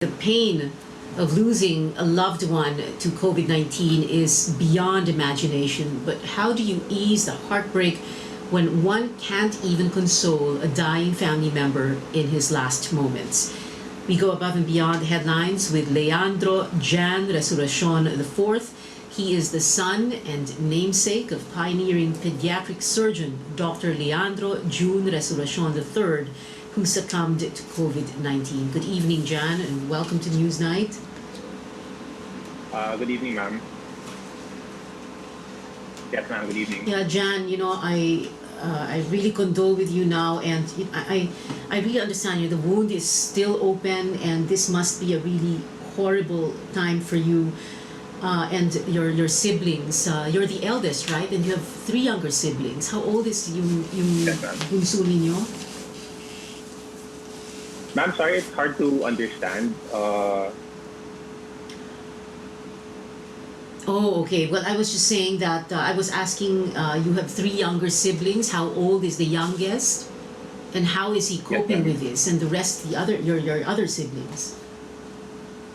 The pain of losing a loved one to COVID-19 is beyond imagination, but how do you ease the heartbreak when one can't even console a dying family member in his last moments? We go above and beyond the headlines with Leandro Jan Resurreccion IV. He is the son and namesake of pioneering pediatric surgeon Dr. Leandro June Resurreccion III, who succumbed to COVID-19. Good evening, Jan, and welcome to Newsnight. Good evening, ma'am. Yes, ma'am. Good evening. Yeah, Jan, I really condole with you now, and I really understand you. The wound is still open, and this must be a really horrible time for you and your siblings. You're the eldest, right? And you have three younger siblings. How old is yung Yes, ma'am. bunso ninyo? Ma'am, sorry, it's hard to understand. Oh, okay. Well, I was just saying that I was asking. You have three younger siblings. How old is the youngest, and how is he coping ma'am. with this? And the rest, your other siblings.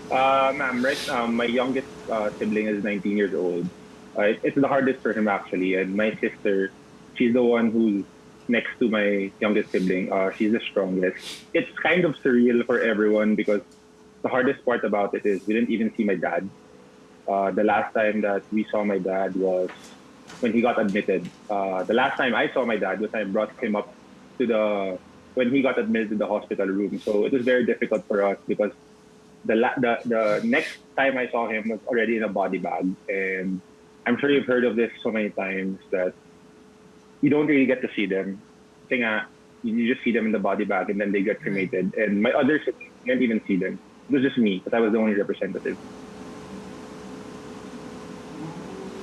Ma'am, right now, my youngest sibling is 19 years old. It's the hardest for him, actually. And my sister, she's the one who's next to my youngest sibling. She's the strongest. It's kind of surreal for everyone because the hardest part about it is we didn't even see my dad. The last time that we saw my dad was when he got admitted. The last time I saw my dad was I brought him up to when he got admitted to the hospital room. So it was very difficult for us because the next time I saw him was already in a body bag. And I'm sure you've heard of this so many times that you don't really get to see them. Kasi nga, you just see them in the body bag and then they get cremated. And my other siblings didn't even see them. It was just me, because I was the only representative.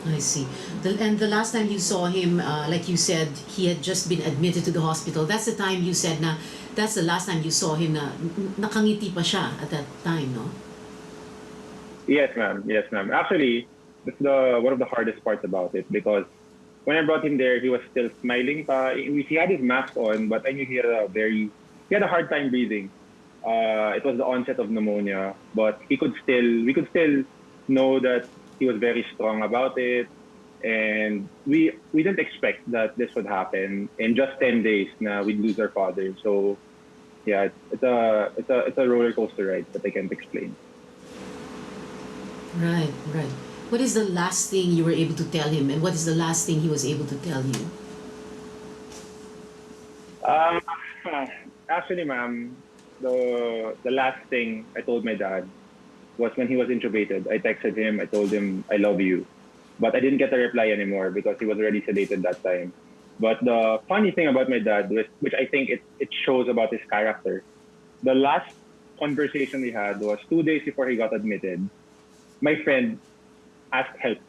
I see. And the last time you saw him, like you said, he had just been admitted to the hospital. That's the time you said na, that's the last time you saw him na nakangiti pa siya at that time, no? Yes, ma'am. Yes, ma'am. Actually, that's one of the hardest parts about it because when I brought him there, he was still smiling pa. He had his mask on, but I knew he had a hard time breathing. It was the onset of pneumonia, but we could still know that he was very strong about it. And we didn't expect that this would happen in just 10 days na we'd lose our father. So yeah, it's a roller coaster ride that I can't explain. Right, right. What is the last thing you were able to tell him, and what is the last thing he was able to tell you? Uh, Actually, ma'am, the last thing I told my dad was when he was intubated. I texted him. I told him I love you, but I didn't get a reply anymore because he was already sedated that time. But the funny thing about my dad, which I think it shows about his character, the last conversation we had was 2 days before he got admitted. My friend asked help.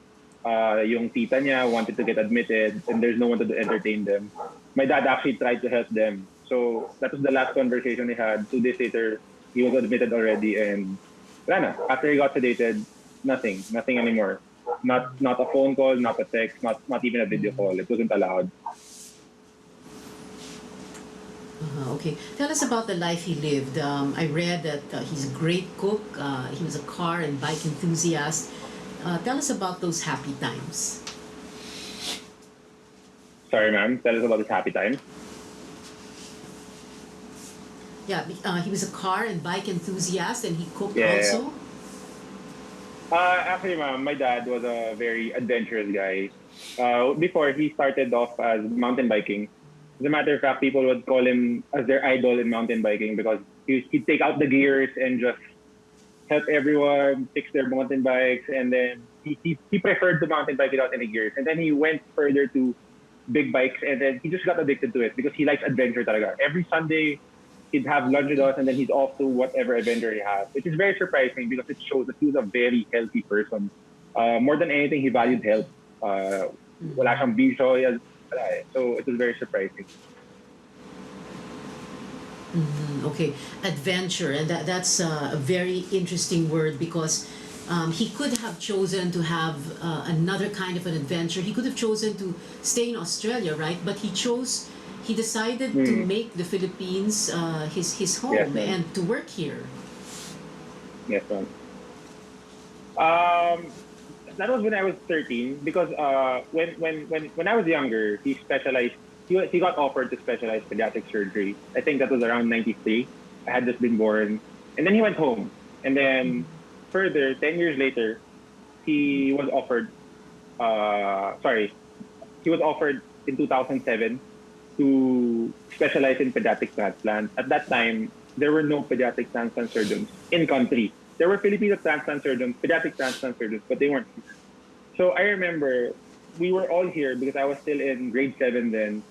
Yung tita niya wanted to get admitted and there's no one to entertain them. My dad actually tried to help them. So that was the last conversation we had. 2 days later, he was admitted already and wala na. After he got sedated, nothing anymore. Not a phone call, not a text, not even a video call. It wasn't allowed. Okay. Tell us about the life he lived. I read that he's a great cook. He was a car and bike enthusiast. Tell us about those happy times. Sorry, ma'am. Tell us about his happy time. Yeah, he was a car and bike enthusiast, and he cooked Yeah. also. Actually, ma'am, my dad was a very adventurous guy. Before, he started off as mountain biking. As a matter of fact, people would call him as their idol in mountain biking because he'd take out the gears and just help everyone fix their mountain bikes. And then he preferred the mountain bike without any gears. And then he went further to big bikes, and then he just got addicted to it because he likes adventure talaga. Every Sunday, he'd have lunch with us, and then he's off to whatever adventure he has, which is very surprising because it shows that he was a very healthy person. More than anything, he valued health. Wala siyang bisyo, wala eh. So it was very surprising. Okay, adventure, and that's a very interesting word because he could have chosen to have another kind of an adventure. He could have chosen to stay in Australia, right? But he decided to make the Philippines his home Yes. and to work here. Yes, ma'am. Um, that was when I was 13 because when I was younger, he specialized. He got offered to specialize pediatric surgery. I think that was around 93. I had just been born, and then he went home. And then further, 10 years later, he was offered. Sorry, he was offered in 2007 to specialize in pediatric transplant. At that time, there were no pediatric transplant surgeons in country. There were Filipino transplant surgeons, pediatric transplant surgeons, but they weren't here. So I remember we were all here because I was still in grade 7 then,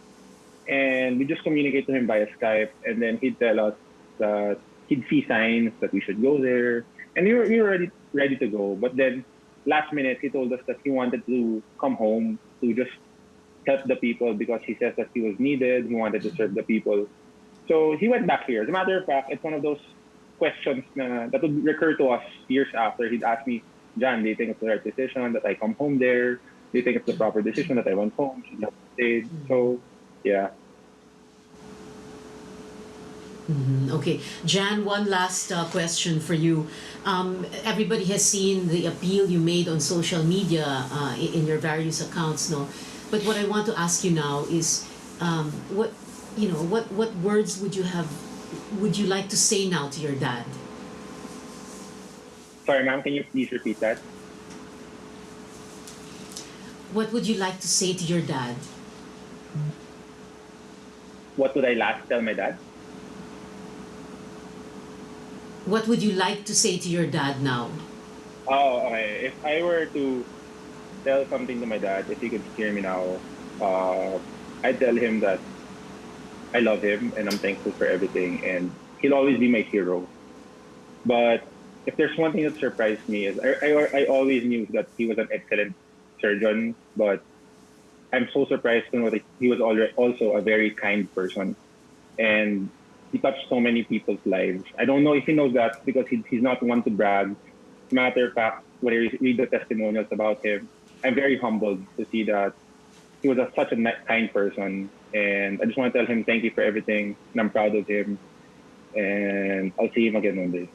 and we just communicate to him via Skype, and then he'd tell us that he'd see signs that we should go there, and we were ready to go. But then last minute he told us that he wanted to come home to just help the people because he says that he was needed. He wanted to serve the people. So he went back here. As a matter of fact, it's one of those questions that would recur to us years after. He'd ask me, John, do you think it's the right decision that I come home there? Do you think it's the proper decision that I went home? Should I have stayed? So, yeah. Okay, Jan, one last question for you. Everybody has seen the appeal you made on social media in your various accounts, no? But what I want to ask you now is, what what words would you like to say now to your dad? Sorry, ma'am, can you please repeat that? What would you like to say to your dad? What would I last tell my dad? What would you like to say to your dad now? Oh, okay. If I were to tell something to my dad, if he could hear me now, uh, I'd tell him that I love him and I'm thankful for everything, and he'll always be my hero. But if there's one thing that surprised me is I always knew that he was an excellent surgeon, but I'm so surprised to know that he was already also a very kind person, and he touched so many people's lives. I don't know if he knows that because he's not one to brag. Matter of fact, when I read the testimonials about him, I'm very humbled to see that he was such a kind person. And I just want to tell him thank you for everything, and I'm proud of him. And I'll see him again one day.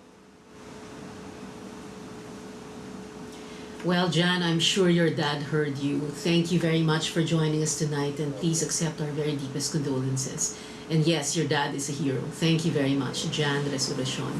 Well, Jan, I'm sure your dad heard you. Thank you very much for joining us tonight, and please accept our very deepest condolences. And yes, your dad is a hero. Thank you very much, Jan Resurreccion.